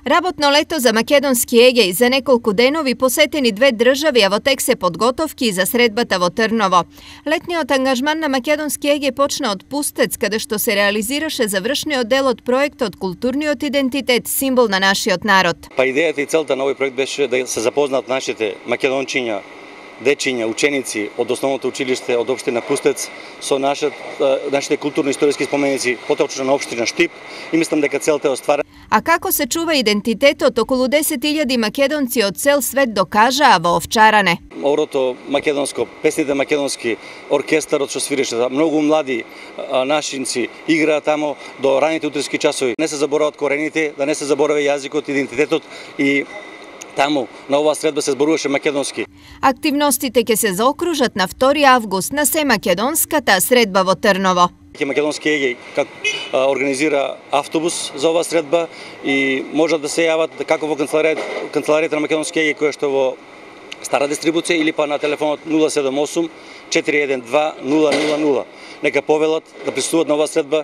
Работно лето за македонски егеј за неколку денови посетени две држави, а во тек се подготовки за средбата во Трново. Летниот ангажман на македонски егеј почна од Пустец, каде што се реализираше завршниот дел од проектот Културниот идентитет, символ на нашиот народ. Па идејата и целта на овој проект беше да се запознаат нашите македончиња, дечиња, ученици од основното училиште од општина Пустец со нашите културно-историски споменици, поточно на општина Штип, и мислам дека целта е остварена. А како се чува идентитетот, околу 10.000 македонци од цел свет докажаа во Овчаране. Орото македонско, песните македонски, оркестарот што свиреше, многу млади нашинци играат тамо до раните утрески часови. Не се забораваат корените, да не се забораве јазикот, идентитетот, и таму на оваа средба се зборуваше македонски. Активностите ќе се заокружат на 2 август на Семакедонската средба во Трново. Македонски егеј организира автобус за оваа средба и можат да се јават како во канцеларијата на македонски егеј, која што во стара дистрибуција, или па на телефонот 078 412 000. Нека повелат да присуствуваат на оваа средба